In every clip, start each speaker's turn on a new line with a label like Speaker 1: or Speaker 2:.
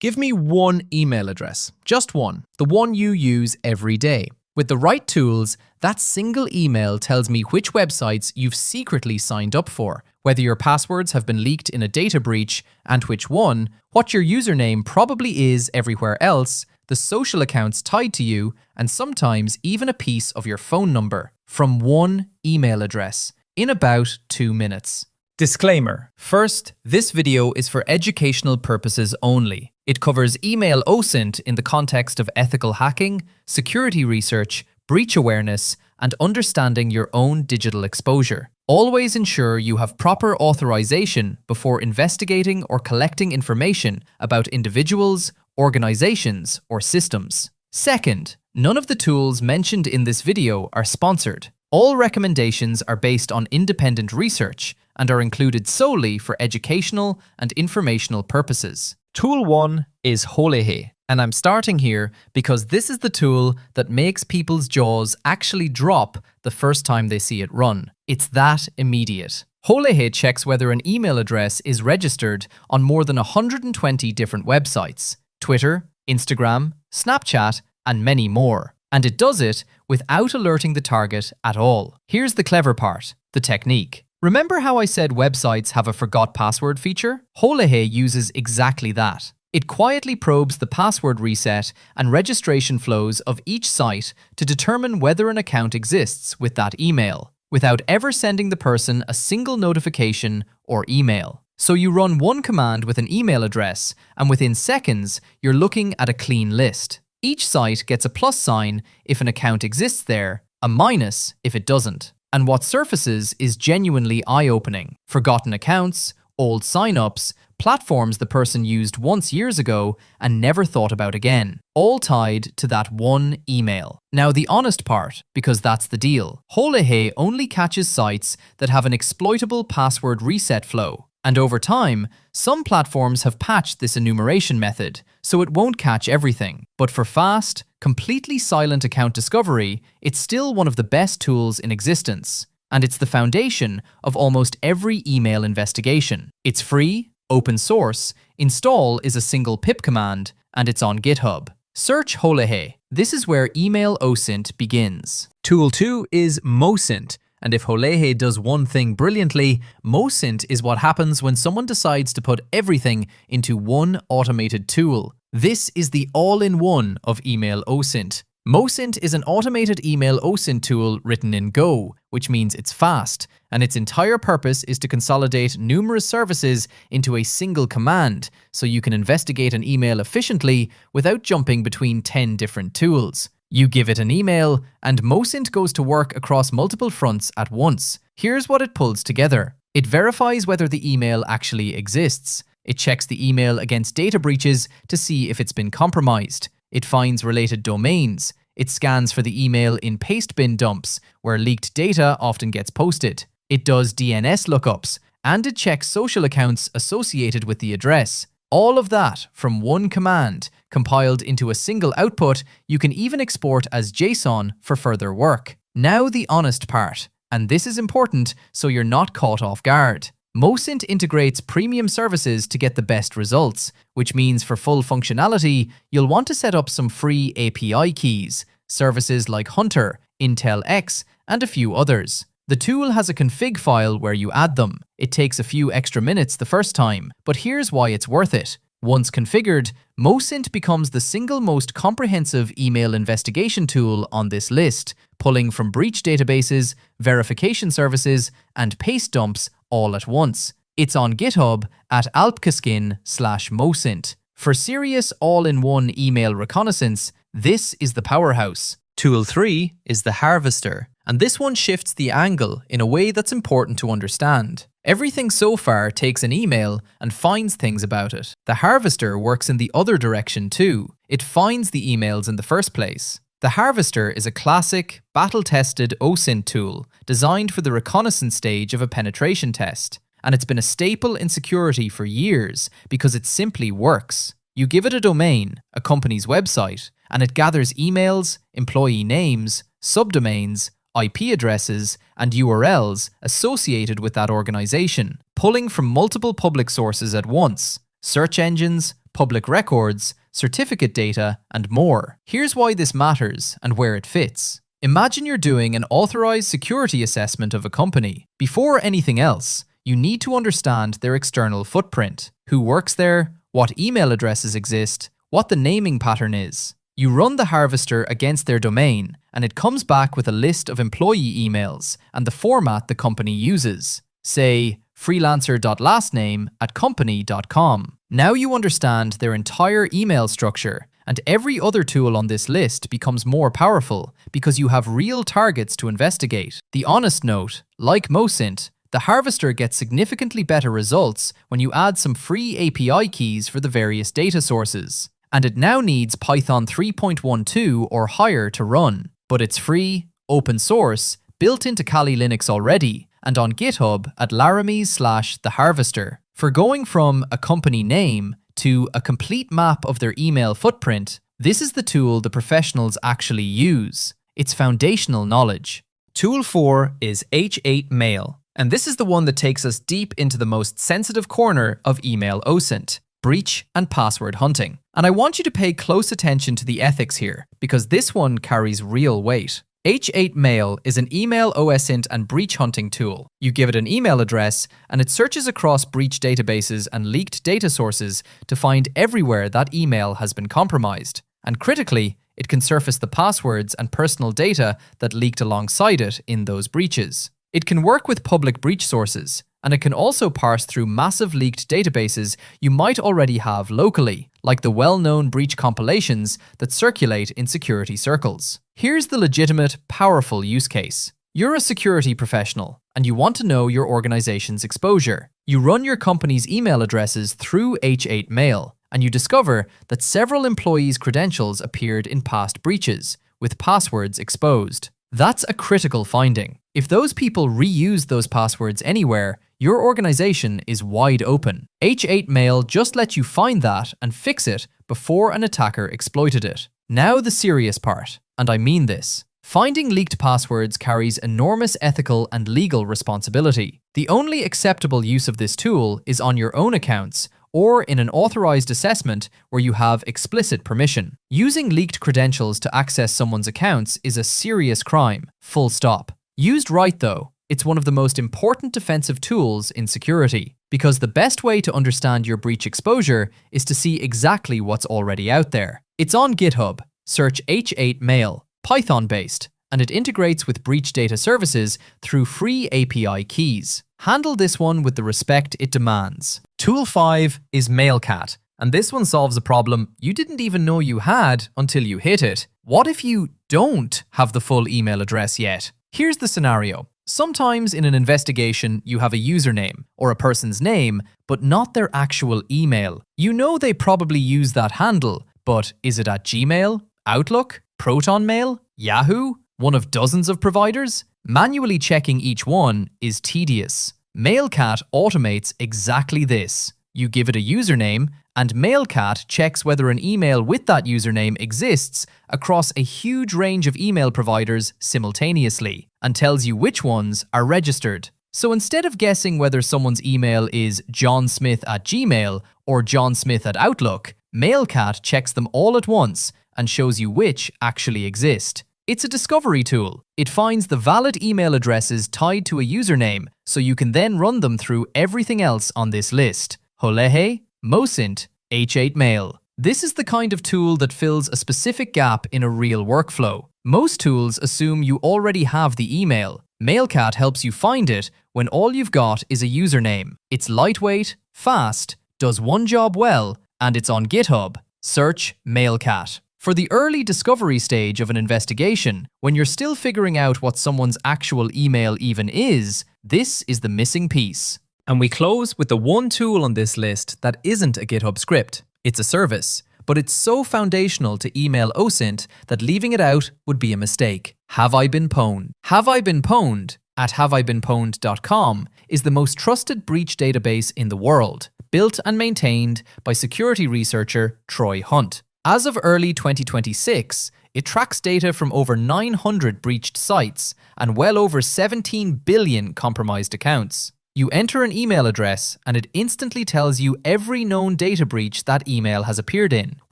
Speaker 1: Give me one email address, just one, the one you use every day. With the right tools, that single email tells me which websites you've secretly signed up for, whether your passwords have been leaked in a data breach and which one, what your username probably is everywhere else, the social accounts tied to you, and sometimes even a piece of your phone number from one email address in about 2 minutes. Disclaimer. First, this video is for educational purposes only. It covers email OSINT in the context of ethical hacking, security research, breach awareness, and understanding your own digital exposure. Always ensure you have proper authorization before investigating or collecting information about individuals, organizations, or systems. Second, none of the tools mentioned in this video are sponsored. All recommendations are based on independent research and are included solely for educational and informational purposes. Tool 1 is Holehe, and I'm starting here because this is the tool that makes people's jaws actually drop the first time they see it run. It's that immediate. Holehe checks whether an email address is registered on more than 120 different websites: Twitter, Instagram, Snapchat, and many more. And it does it without alerting the target at all. Here's the clever part, the technique. Remember how I said websites have a forgot password feature? Holehe uses exactly that. It quietly probes the password reset and registration flows of each site to determine whether an account exists with that email, without ever sending the person a single notification or email. So you run one command with an email address, and within seconds, you're looking at a clean list. Each site gets a plus sign if an account exists there, a minus if it doesn't. And what surfaces is genuinely eye-opening. Forgotten accounts, old sign-ups, platforms the person used once years ago and never thought about again, all tied to that one email. Now the honest part, because that's the deal, Holehe only catches sites that have an exploitable password reset flow. And over time, some platforms have patched this enumeration method, so it won't catch everything. But for fast, completely silent account discovery, it's still one of the best tools in existence. And it's the foundation of almost every email investigation. It's free, open source, install is a single pip command, and it's on GitHub. Search Holehe. This is where email OSINT begins. Tool 2 is Mosint. And if Holehe does one thing brilliantly, Mosint is what happens when someone decides to put everything into one automated tool. This is the all-in-one of email OSINT. Mosint is an automated email OSINT tool written in Go, which means it's fast, and its entire purpose is to consolidate numerous services into a single command, so you can investigate an email efficiently without jumping between 10 different tools. You give it an email, and Mosint goes to work across multiple fronts at once. Here's what it pulls together. It verifies whether the email actually exists. It checks the email against data breaches to see if it's been compromised. It finds related domains. It scans for the email in paste bin dumps, where leaked data often gets posted. It does DNS lookups, and it checks social accounts associated with the address. All of that from one command, compiled into a single output you can even export as JSON for further work. Now the honest part, and this is important so you're not caught off guard. Mosint integrates premium services to get the best results, which means for full functionality, you'll want to set up some free API keys, services like Hunter, Intel X, and a few others. The tool has a config file where you add them. It takes a few extra minutes the first time, but here's why it's worth it. Once configured, Mosint becomes the single most comprehensive email investigation tool on this list, pulling from breach databases, verification services, and paste dumps all at once. It's on GitHub at alpkaskin/Mosint. For serious all-in-one email reconnaissance, this is the powerhouse. Tool 3 is theHarvester, and this one shifts the angle in a way that's important to understand. Everything so far takes an email and finds things about it. theHarvester works in the other direction too. It finds the emails in the first place. theHarvester is a classic, battle-tested OSINT tool designed for the reconnaissance stage of a penetration test, and it's been a staple in security for years because it simply works. You give it a domain, a company's website, and it gathers emails, employee names, subdomains, IP addresses, and URLs associated with that organization, pulling from multiple public sources at once: search engines, public records, certificate data, and more. Here's why this matters and where it fits. Imagine you're doing an authorized security assessment of a company. Before anything else, you need to understand their external footprint, who works there, what email addresses exist, what the naming pattern is. You run the Harvester against their domain, and it comes back with a list of employee emails and the format the company uses. Say, freelancer.lastname@company.com. Now you understand their entire email structure, and every other tool on this list becomes more powerful because you have real targets to investigate. The honest note, like Mosint, the Harvester gets significantly better results when you add some free API keys for the various data sources. And it now needs Python 3.12 or higher to run. But it's free, open source, built into Kali Linux already, and on GitHub at laramie/theHarvester. For going from a company name to a complete map of their email footprint, this is the tool the professionals actually use. It's foundational knowledge. Tool 4 is H8 Mail. And this is the one that takes us deep into the most sensitive corner of email OSINT, breach and password hunting. And I want you to pay close attention to the ethics here, because this one carries real weight. H8 Mail is an email OSINT and breach hunting tool. You give it an email address, and it searches across breach databases and leaked data sources to find everywhere that email has been compromised. And critically, it can surface the passwords and personal data that leaked alongside it in those breaches. It can work with public breach sources, and it can also parse through massive leaked databases you might already have locally, like the well-known breach compilations that circulate in security circles. Here's the legitimate, powerful use case. You're a security professional, and you want to know your organization's exposure. You run your company's email addresses through H8 Mail, and you discover that several employees' credentials appeared in past breaches, with passwords exposed. That's a critical finding. If those people reuse those passwords anywhere, your organization is wide open. H8 Mail just lets you find that and fix it before an attacker exploited it. Now the serious part, and I mean this. Finding leaked passwords carries enormous ethical and legal responsibility. The only acceptable use of this tool is on your own accounts or in an authorized assessment where you have explicit permission. Using leaked credentials to access someone's accounts is a serious crime, full stop. Used right though, it's one of the most important defensive tools in security, because the best way to understand your breach exposure is to see exactly what's already out there. It's on GitHub, search H8 Mail, Python-based, and it integrates with breach data services through free API keys. Handle this one with the respect it demands. Tool 5 is MailCat, and this one solves a problem you didn't even know you had until you hit it. What if you don't have the full email address yet? Here's the scenario. Sometimes in an investigation, you have a username or a person's name, but not their actual email. You know they probably use that handle, but is it at Gmail, Outlook, ProtonMail, Yahoo, one of dozens of providers? Manually checking each one is tedious. MailCat automates exactly this. You give it a username, and MailCat checks whether an email with that username exists across a huge range of email providers simultaneously, and tells you which ones are registered. So instead of guessing whether someone's email is johnsmith@gmail or johnsmith@outlook, MailCat checks them all at once and shows you which actually exist. It's a discovery tool. It finds the valid email addresses tied to a username, so you can then run them through everything else on this list. Holehe, Mosint, H8 Mail. This is the kind of tool that fills a specific gap in a real workflow. Most tools assume you already have the email. MailCat helps you find it when all you've got is a username. It's lightweight, fast, does one job well, and it's on GitHub. Search MailCat. For the early discovery stage of an investigation, when you're still figuring out what someone's actual email even is, this is the missing piece. And we close with the one tool on this list that isn't a GitHub script. It's a service, but it's so foundational to email OSINT that leaving it out would be a mistake. Have I been pwned? Have I been pwned at haveibeenpwned.com is the most trusted breach database in the world, built and maintained by security researcher Troy Hunt. As of early 2026, it tracks data from over 900 breached sites and well over 17 billion compromised accounts. You enter an email address and it instantly tells you every known data breach that email has appeared in,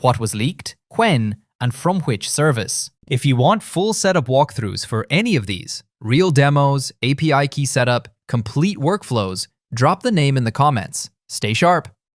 Speaker 1: what was leaked, when, and from which service. If you want full setup walkthroughs for any of these, real demos, API key setup, complete workflows, drop the name in the comments. Stay sharp.